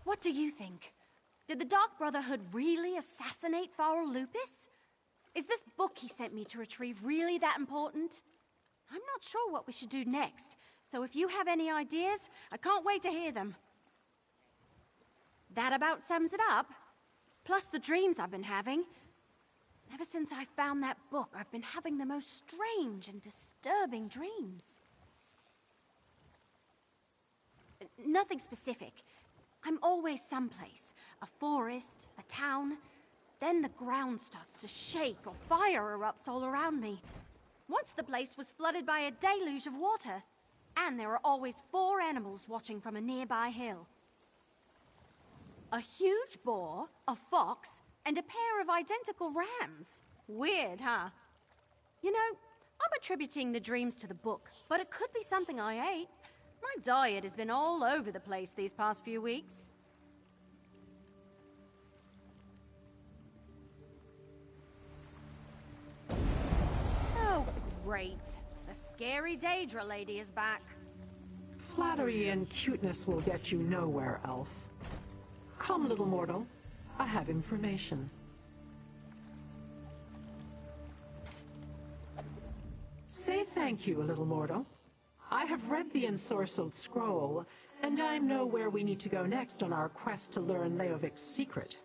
What do you think? Did the Dark Brotherhood really assassinate Farrell Lupus? Is this book he sent me to retrieve really that important? I'm not sure what we should do next, so if you have any ideas, I can't wait to hear them. That about sums it up. Plus the dreams I've been having. Ever since I found that book, I've been having the most strange and disturbing dreams. Nothing specific. I'm always someplace. A forest, a town. Then the ground starts to shake or fire erupts all around me. Once the place was flooded by a deluge of water. And there are always 4 animals watching from a nearby hill. A huge boar, a fox, and a pair of identical rams. Weird, huh? You know, I'm attributing the dreams to the book, but it could be something I ate. My diet has been all over the place these past few weeks. Oh, great. The scary Daedra lady is back. Flattery and cuteness will get you nowhere, elf. Come, little mortal. I have information. Say thank you, little mortal. I have read the ensorcelled scroll, and I know where we need to go next on our quest to learn Leovic's secret.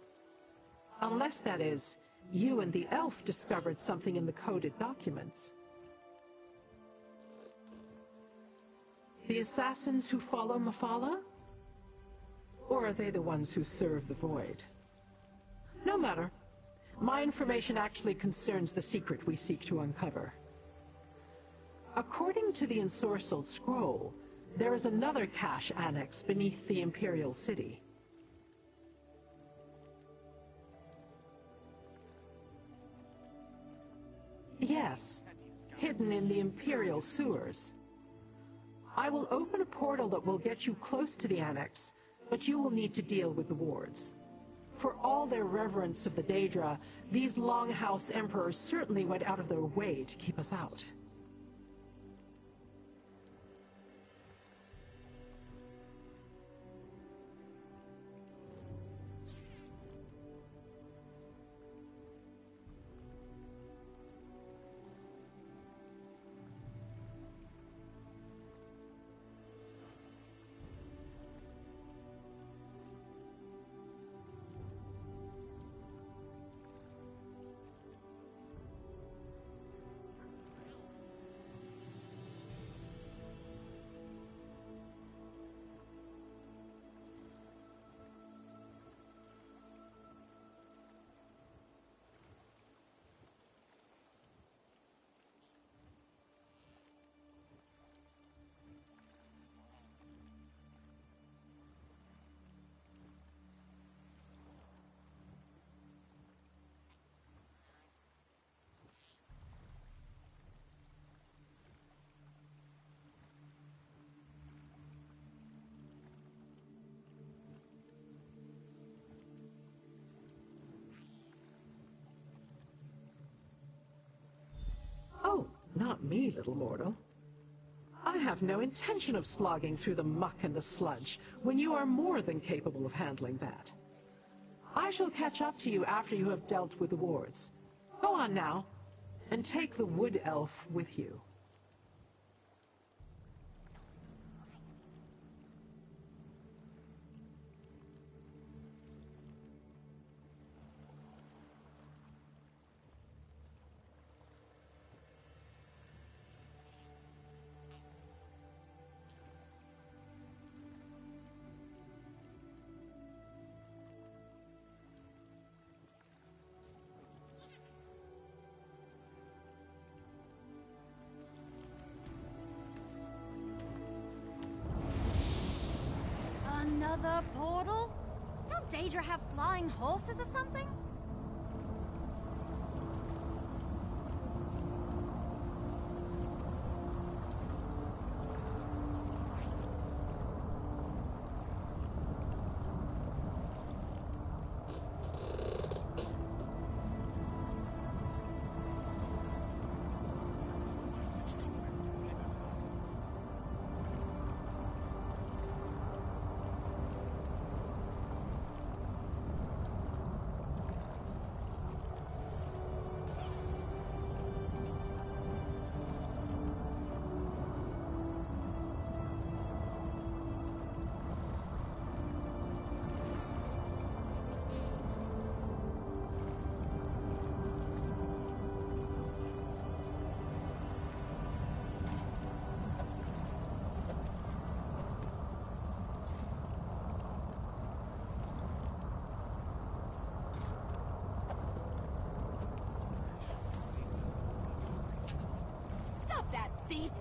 Unless, that is, you and the elf discovered something in the coded documents. The assassins who follow Mephala? Or are they the ones who serve the Void? No matter. My information actually concerns the secret we seek to uncover. According to the ensorcelled scroll, there is another cache annex beneath the Imperial City. Yes, hidden in the Imperial sewers. I will open a portal that will get you close to the annex, but you will need to deal with the wards. For all their reverence of the Daedra, these Longhouse Emperors certainly went out of their way to keep us out. Oh, not me, little mortal. I have no intention of slogging through the muck and the sludge when you are more than capable of handling that. I shall catch up to you after you have dealt with the wards. Go on now, and take the wood elf with you. Another portal? Don't Daedra have flying horses or something? thief!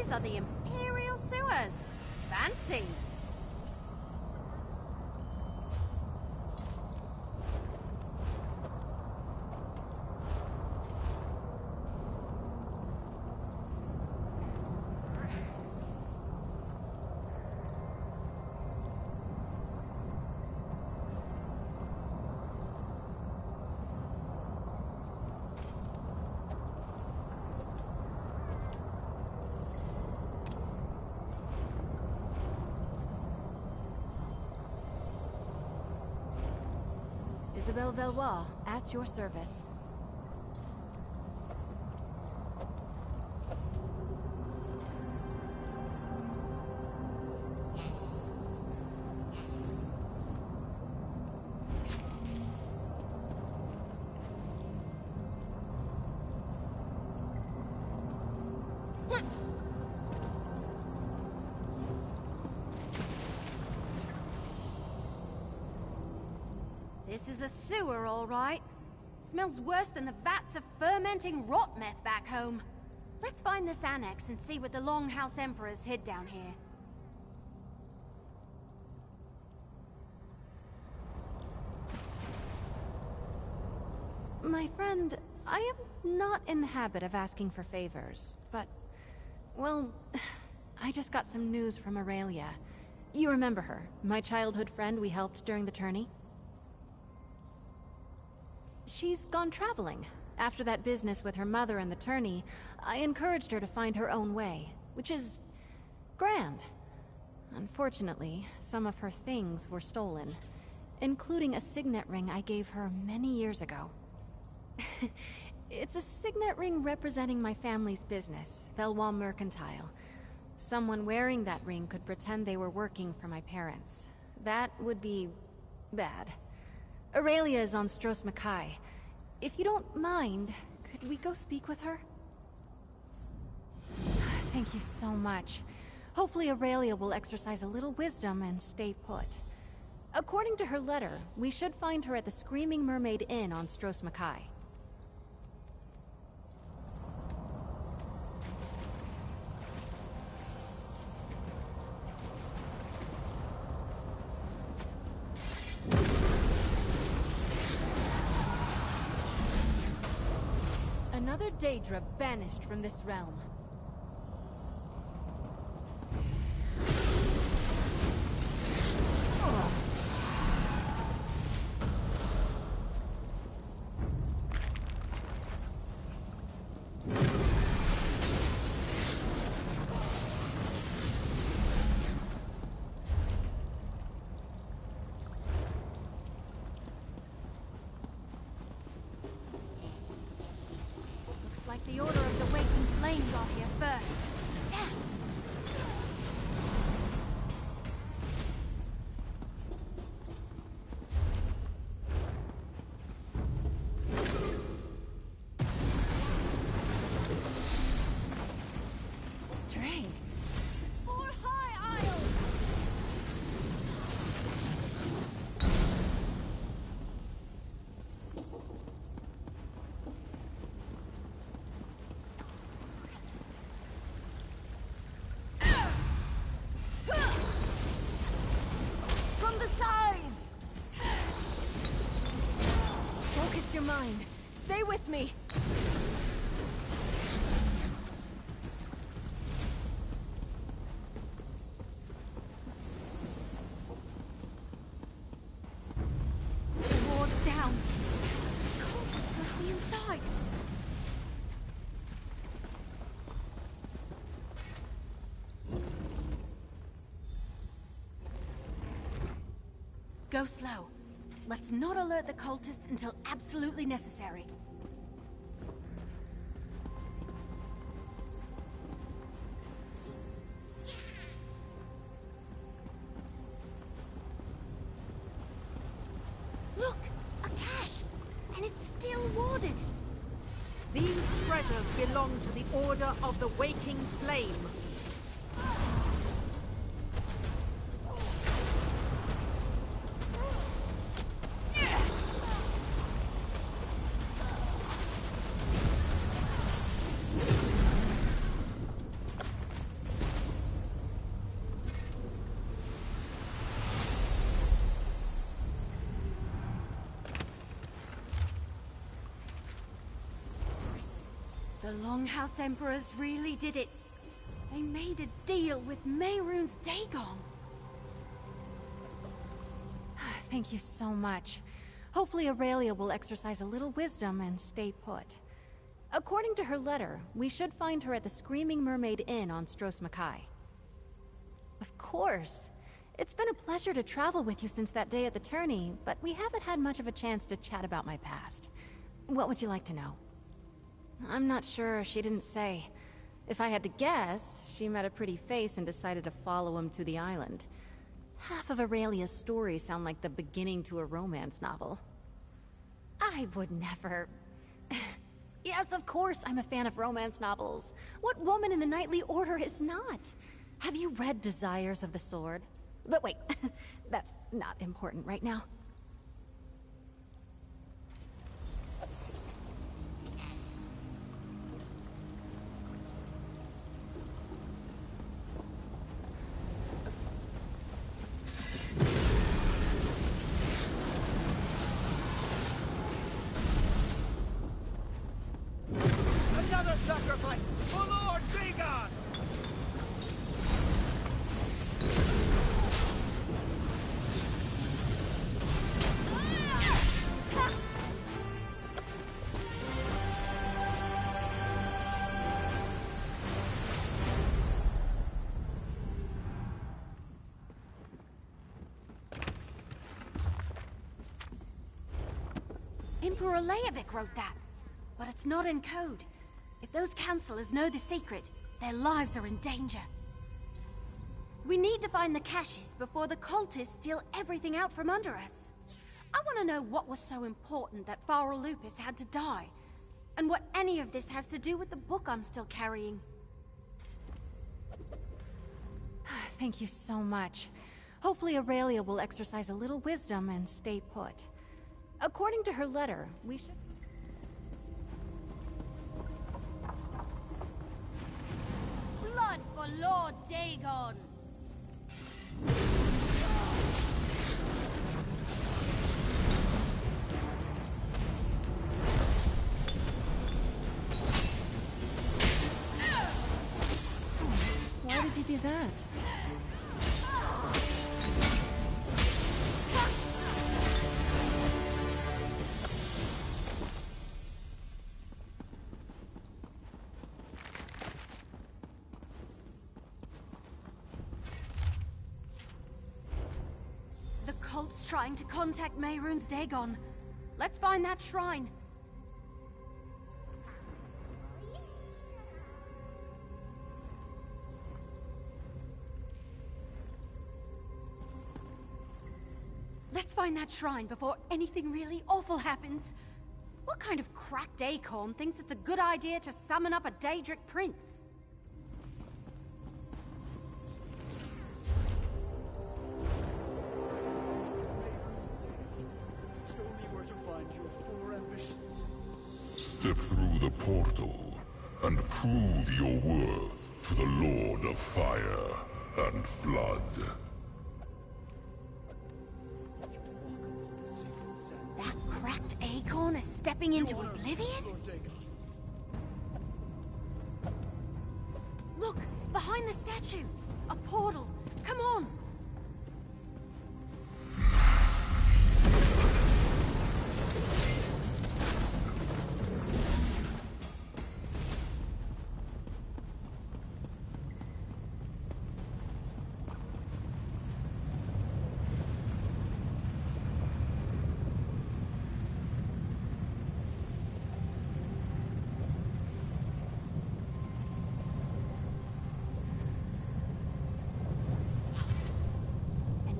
These are the Imperial sewers. Fancy. Isabelle Valois, at your service. This is a sewer, all right. Smells worse than the vats of fermenting rot meth back home. Let's find this annex and see what the Longhouse Emperors hid down here. My friend, I am not in the habit of asking for favors, but... well, I just got some news from Aurelia. You remember her, my childhood friend we helped during the tourney? She's gone traveling. After that business with her mother and the tourney, I encouraged her to find her own way, which is... grand. Unfortunately, some of her things were stolen, including a signet ring I gave her many years ago. It's a signet ring representing my family's business, Valois Mercantile. Someone wearing that ring could pretend they were working for my parents. That would be... bad. Aurelia is on Stros Mackay. If you don't mind, could we go speak with her? Thank you so much. Hopefully Aurelia will exercise a little wisdom and stay put. According to her letter, we should find her at the Screaming Mermaid Inn on Stros Mackay. Another Daedra banished from this realm. Like the Order of the Waking Flame got here first. Damn! Drake! For High Isle! Your mind. Stay with me. The ward's down. Cultists must be inside. Go slow. Let's not alert the cultists until absolutely necessary. Look! A cache! And it's still warded! These treasures belong to the Order of the Waking Flame. The Longhouse Emperors really did it. They made a deal with Mehrunes Dagon. Thank you so much. Hopefully Aurelia will exercise a little wisdom and stay put. According to her letter, we should find her at the Screaming Mermaid Inn on Stros Mackay. Of course. It's been a pleasure to travel with you since that day at the tourney, but we haven't had much of a chance to chat about my past. What would you like to know? I'm not sure, she didn't say. If I had to guess, she met a pretty face and decided to follow him to the island. Half of Aurelia's stories sound like the beginning to a romance novel. I would never... Yes, of course I'm a fan of romance novels. What woman in the Knightly Order is not? Have you read Desires of the Sword? But wait, that's not important right now. Another sacrifice for Lord Dagon! Emperor Leovic wrote that, but it's not in code. If those counselors know the secret, their lives are in danger. We need to find the caches before the cultists steal everything out from under us. I want to know what was so important that Farrell Lupus had to die, and what any of this has to do with the book I'm still carrying. Thank you so much. Hopefully Aurelia will exercise a little wisdom and stay put. According to her letter, we should... Blood for Lord Dagon! Why did you do that? The cult's trying to contact Mehrunes Dagon. Let's find that shrine. Let's find that shrine before anything really awful happens. What kind of cracked acorn thinks it's a good idea to summon up a Daedric prince? Show me where to find your four ambitions. Step through the portal and prove your worth to the Lord of Fire and Flood. That cracked acorn is stepping into oblivion? Lord Dagon. Look, behind the statue! A portal! Come on!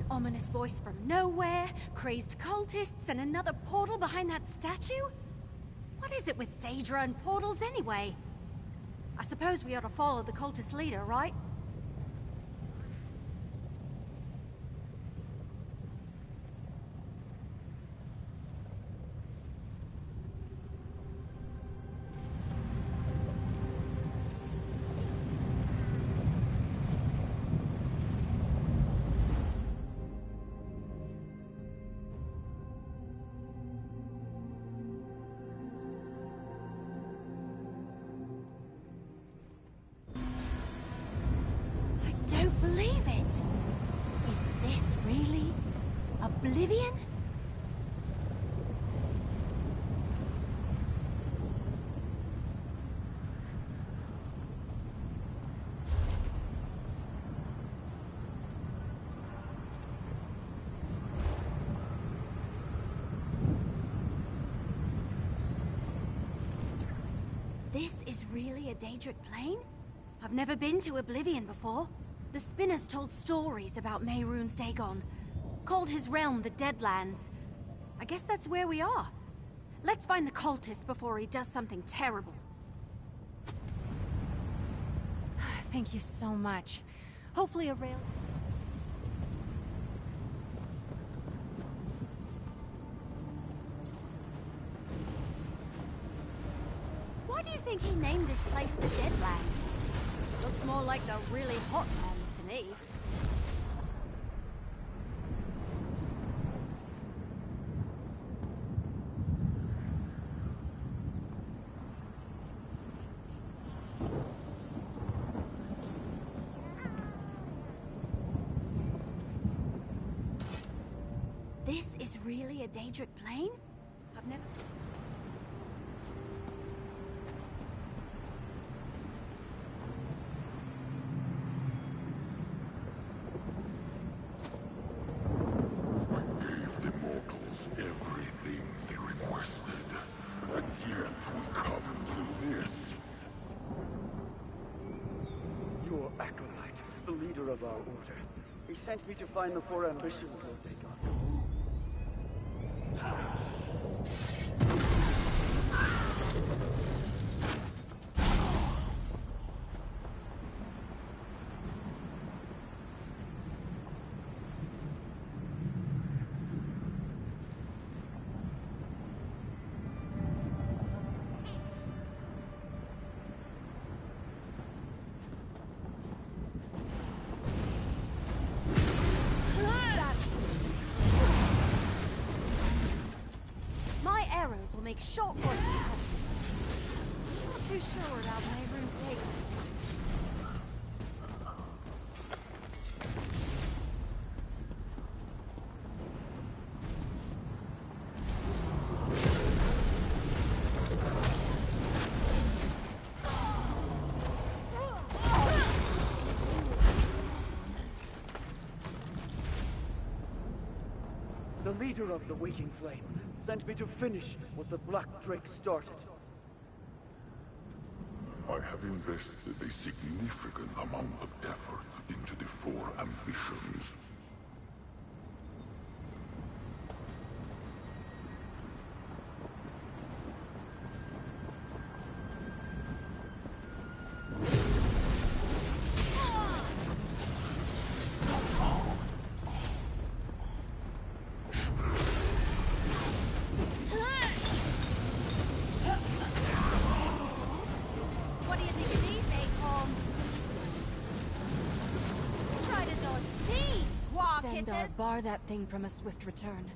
Ominous voice from nowhere, crazed cultists, and another portal behind that statue? What is it with Daedra and portals anyway? I suppose we ought to follow the cultist leader, right? Oblivion? This is really a Daedric plane? I've never been to Oblivion before. The spinners told stories about Mehrunes Dagon, called his realm the Deadlands. I guess that's where we are. Let's find the cultist before he does something terrible. Thank you so much. Hopefully Aurelia... Why do you think he named this place the Deadlands? Looks more like the really hot lands to me. This is really a Daedric plane? I've never... Everything they requested, and yet we come to this. Your acolyte, the leader of our order. He sent me to find the four ambitions, Lord Dagon. Will make short work of the cultist. Not too sure about Mehrunes Dagon. The leader of the Waking Flame sent me to finish what the Black Drake started. I have invested a significant amount of effort into the four ambitions. What do you think of these acorns? Try to dodge these, Stand kisses. bar that thing from a swift return.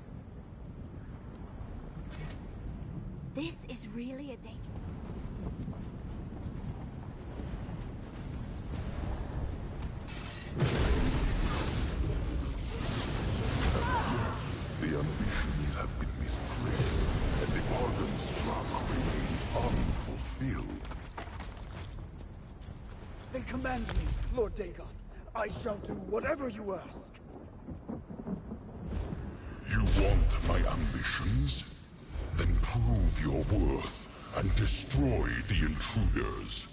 This is really a danger. The ambitions have been misplaced, and the bargain struck remains unfulfilled. Then command me, Lord Dagon. I shall do whatever you ask. You want my ambitions? Then prove your worth and destroy the intruders.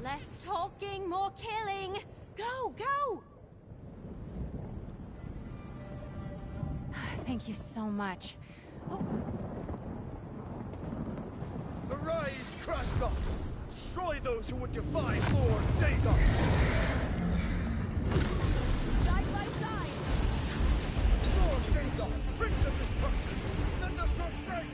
Less talking, more killing. Go, go! Thank you so much. Oh, Arise, Kraskov! Destroy those who would defy Lord Dagon! Side by side! Lord Dagon, Prince of Destruction! Lend us your strength!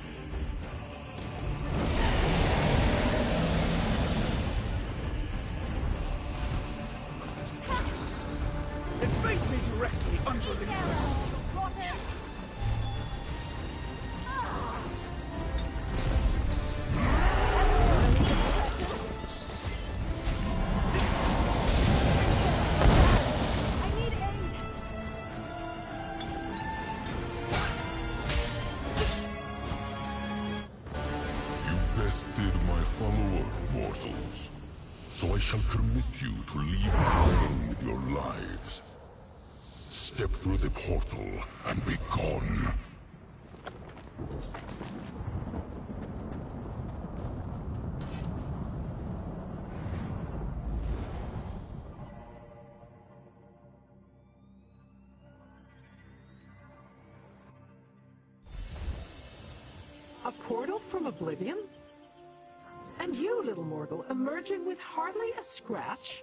It faced me directly under the crest. Mortals, so I shall permit you to leave alone with your lives. Step through the portal and be gone. A portal from oblivion? And you, little mortal, emerging with hardly a scratch?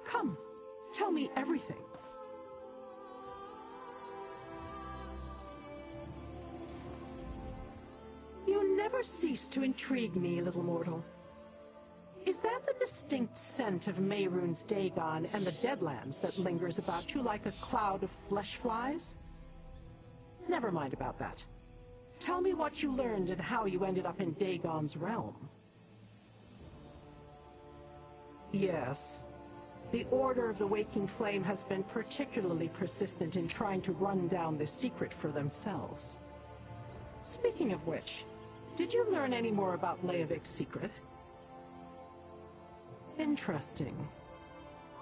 Come, tell me everything. You never cease to intrigue me, little mortal. Is that the distinct scent of Mehrunes Dagon and the Deadlands that lingers about you like a cloud of flesh flies? Never mind about that. Tell me what you learned and how you ended up in Dagon's realm. Yes. The Order of the Waking Flame has been particularly persistent in trying to run down this secret for themselves. Speaking of which, did you learn any more about Leovik's secret? Interesting.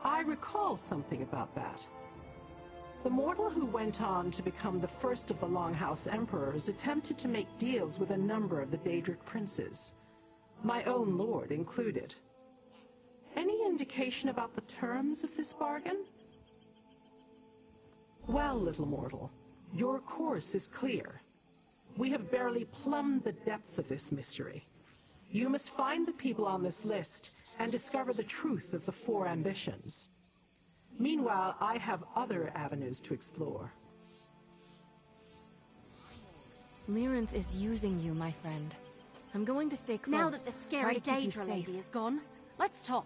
I recall something about that. The mortal who went on to become the first of the Longhouse Emperors attempted to make deals with a number of the Daedric princes, my own lord included. Any indication about the terms of this bargain? Well, little mortal, your course is clear. We have barely plumbed the depths of this mystery. You must find the people on this list and discover the truth of the four ambitions. Meanwhile, I have other avenues to explore. Lyranth is using you, my friend. I'm going to stay close. Now that the scary Daedra lady is gone, let's talk.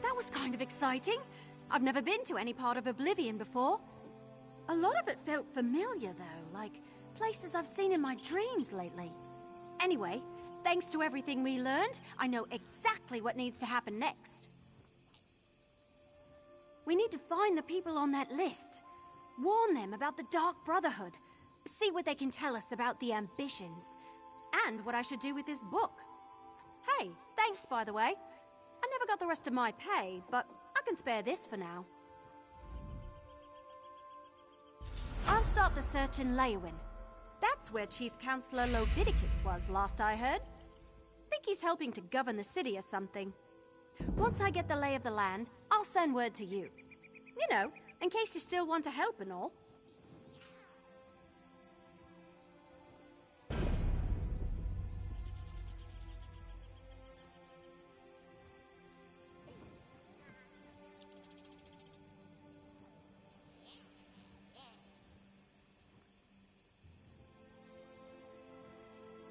That was kind of exciting. I've never been to any part of Oblivion before. A lot of it felt familiar, though, like places I've seen in my dreams lately. Anyway, thanks to everything we learned, I know exactly what needs to happen next. We need to find the people on that list. Warn them about the Dark Brotherhood. See what they can tell us about the ambitions. And what I should do with this book. Hey, thanks, by the way. I never got the rest of my pay, but I can spare this for now. I'll start the search in Leywin. That's where Chief Counselor Lodvidicus was, last I heard. Think he's helping to govern the city or something. Once I get the lay of the land, I'll send word to you. You know, in case you still want to help and all.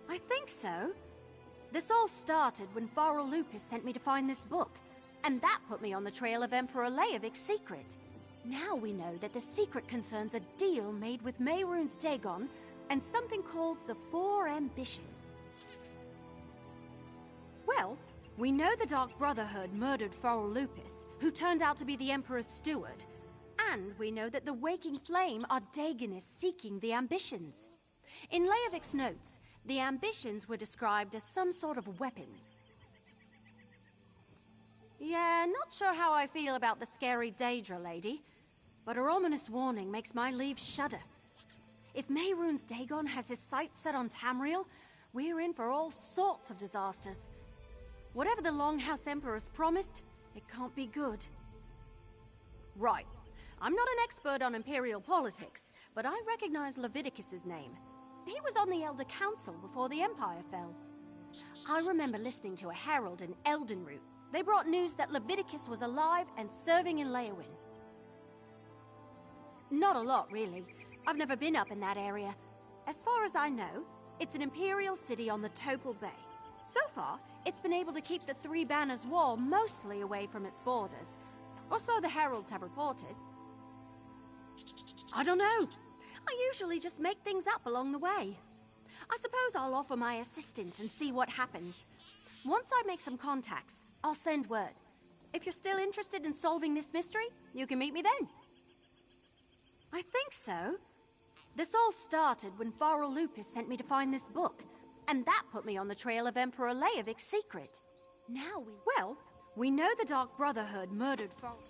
I think so. This all started when Farrell Lupus sent me to find this book, and that put me on the trail of Emperor Leovik's secret. Now we know that the secret concerns a deal made with Mehrunes Dagon and something called the Four Ambitions. Well, we know the Dark Brotherhood murdered Farrell Lupus, who turned out to be the Emperor's steward, and we know that the Waking Flame are Dagonists seeking the ambitions. In Leovik's notes, The ambitions were described as some sort of weapons. Yeah, not sure how I feel about the scary Daedra lady, but her ominous warning makes my leaves shudder. If Mehrunes Dagon has his sights set on Tamriel, we're in for all sorts of disasters. Whatever the Longhouse Emperor's promised, it can't be good. Right. I'm not an expert on Imperial politics, but I recognize Leviticus's name. He was on the Elder Council before the Empire fell. I remember listening to a herald in Eldenroot. They brought news that Leviticus was alive and serving in Leyawiin. Not a lot, really. I've never been up in that area. As far as I know, it's an Imperial city on the Topal Bay. So far, it's been able to keep the Three Banners Wall mostly away from its borders. Or so the heralds have reported. I don't know. I usually just make things up along the way. I suppose I'll offer my assistance and see what happens. Once I make some contacts, I'll send word. If you're still interested in solving this mystery, you can meet me then. I think so. This all started when Farrell Lupus sent me to find this book, and that put me on the trail of Emperor Leovik's secret. Now we know the Dark Brotherhood murdered Farrell.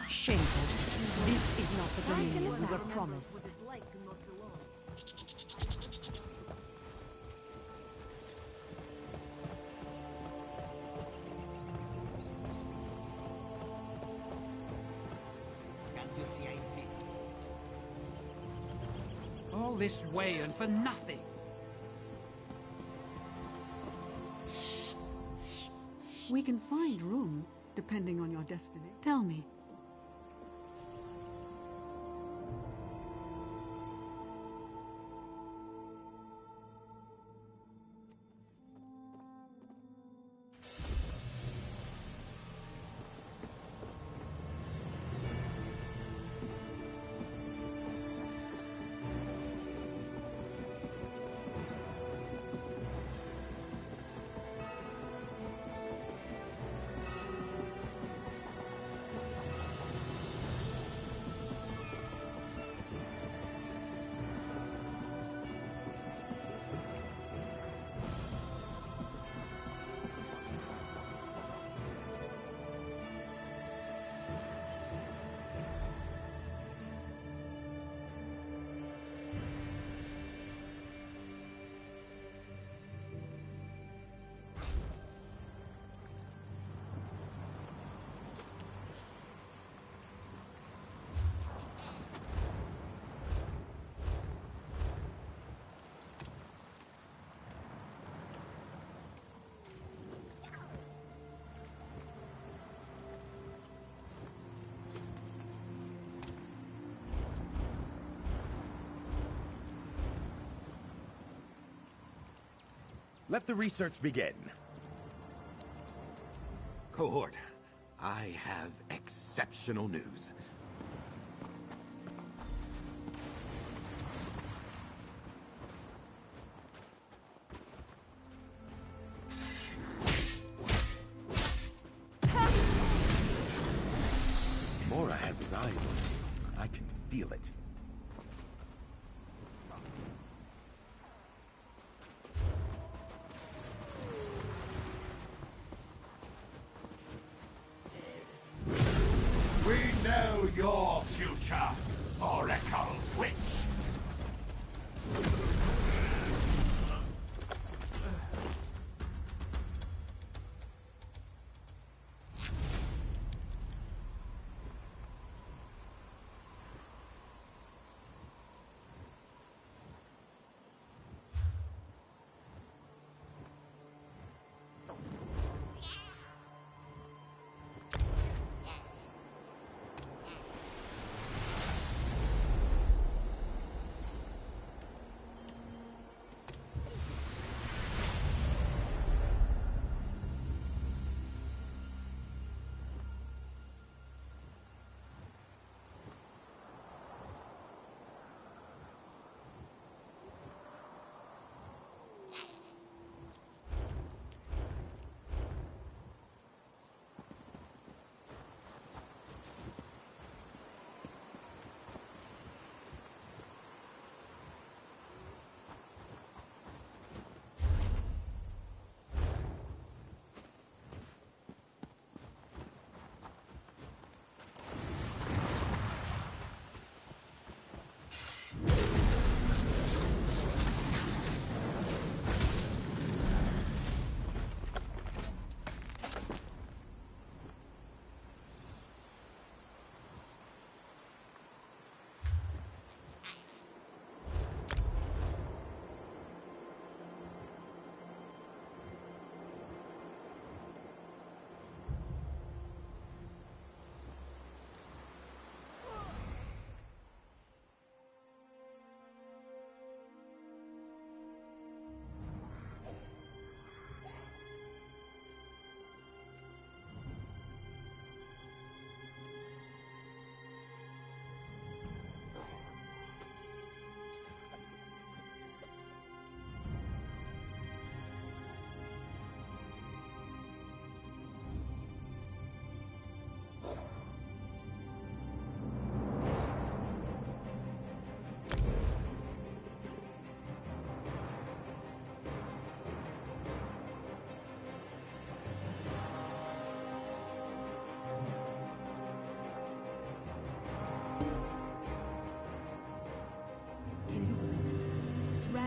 Shameful. This is not the dominion we were promised. All this way and for nothing. We can find room, depending on your destiny. Tell me. Let the research begin. Cohort, I have exceptional news. Mora has his eyes on me. I can feel it. Your future, Oracle Witch.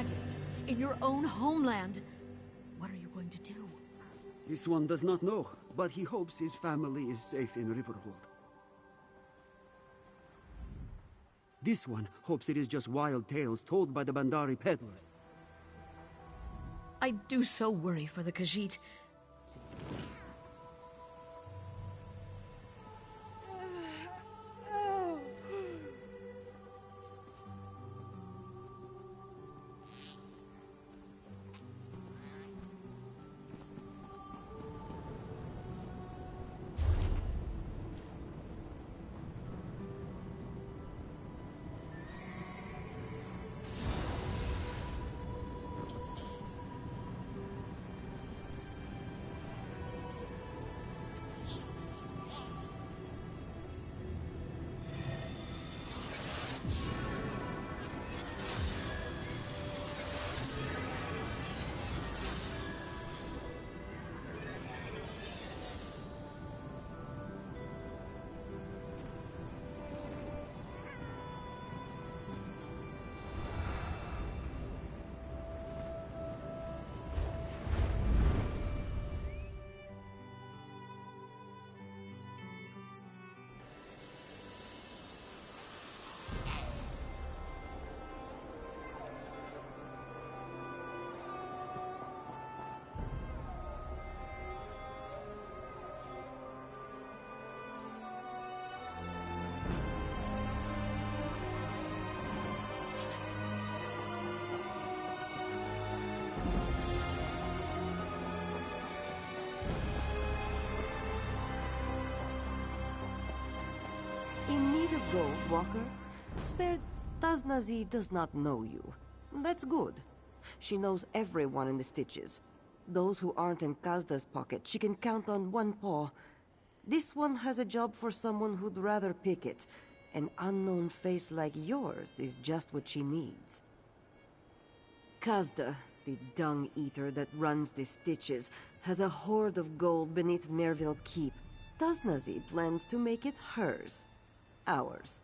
companions, in your own homeland. What are you going to do? This one does not know, but he hopes his family is safe in Riverhold. This one hopes it is just wild tales told by the Bandari peddlers. I do so worry for the Khajiit. In need of gold, Walker? Spare Taznazi does not know you. That's good. She knows everyone in the Stitches. Those who aren't in Kazda's pocket, she can count on one paw. This one has a job for someone who'd rather pick it. An unknown face like yours is just what she needs. Kazda, the dung-eater that runs the Stitches, has a hoard of gold beneath Merville Keep. Taznazi plans to make it hers. Ours.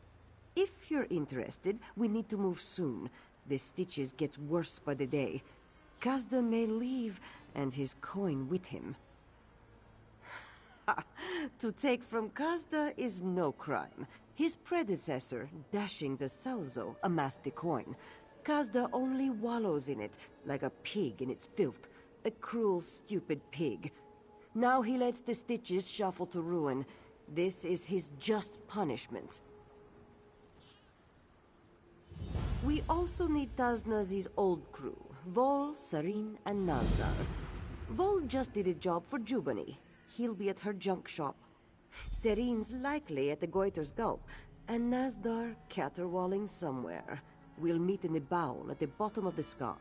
If you're interested, we need to move soon. The Stitches gets worse by the day. Kazda may leave, and his coin with him. To take from Kazda is no crime. His predecessor, Dashing the Salzo, amassed the coin. Kazda only wallows in it, like a pig in its filth. A cruel, stupid pig. Now he lets the Stitches shuffle to ruin. This is his just punishment. We also need Taznazi's old crew, Vol, Sarin, and Nazdar. Vol just did a job for Jubani. He'll be at her junk shop. Sarin's likely at the Goiter's Gulp, and Nazdar caterwauling somewhere. We'll meet in the bowl at the bottom of the scar.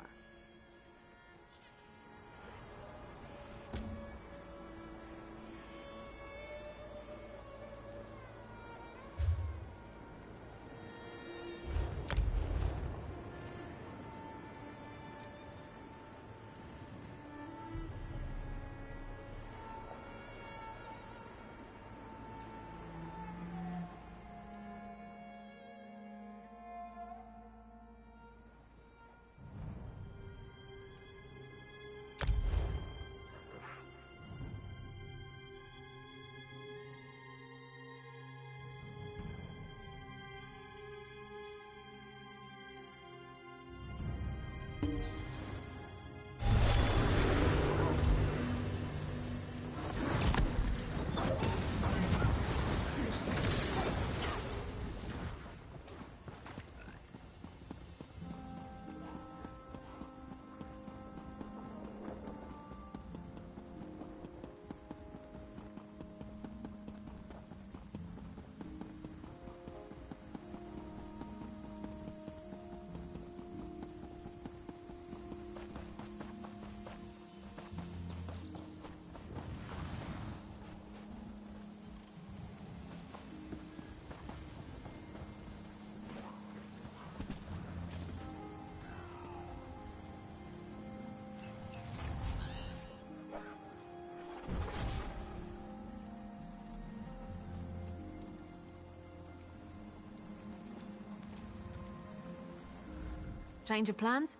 Change of plans?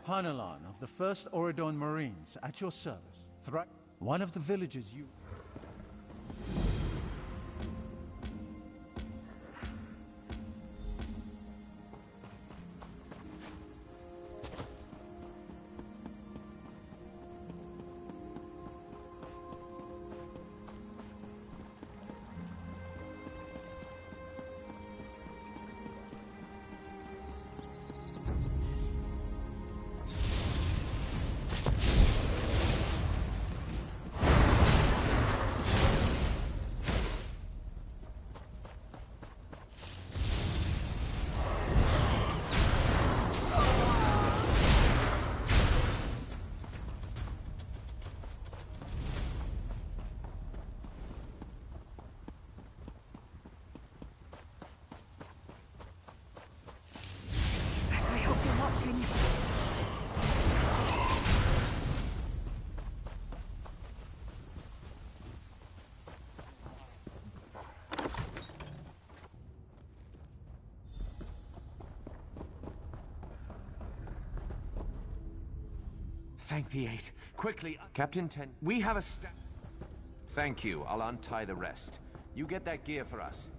Hanalon of the 1st Oridon Marines, at your service. One of the villages you... Thank the Eight. Quickly, Captain Ten. We have a Thank you. I'll untie the rest. You get that gear for us.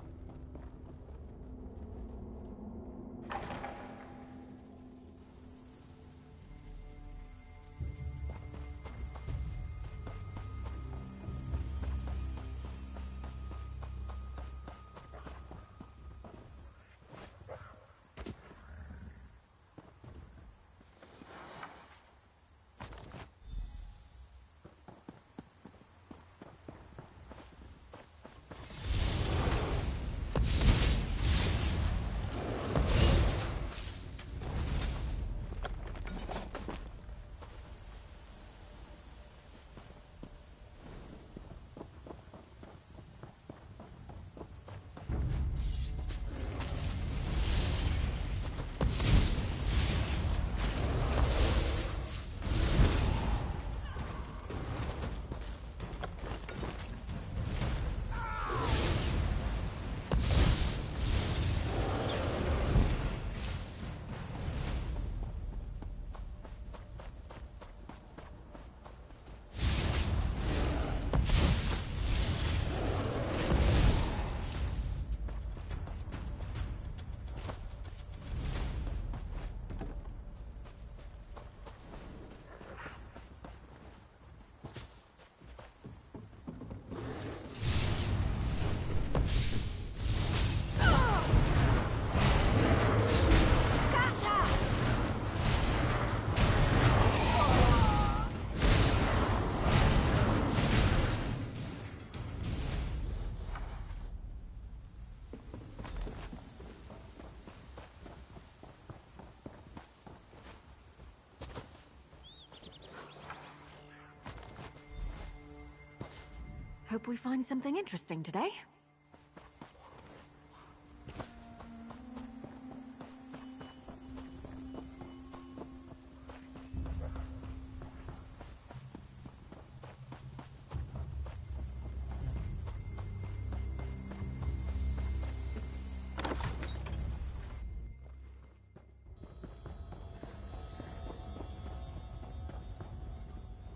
Hope we find something interesting today.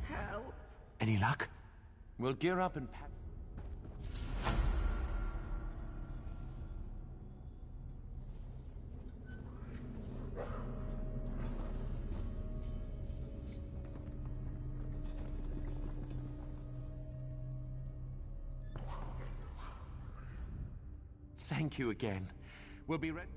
Help. Any luck? We'll gear up and pack. Thank you again. We'll be ready.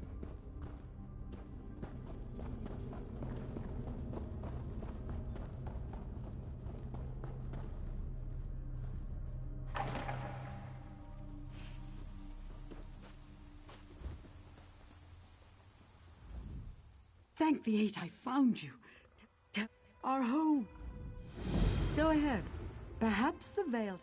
Thank the Eight I found you. Our home. Go ahead. Perhaps the veil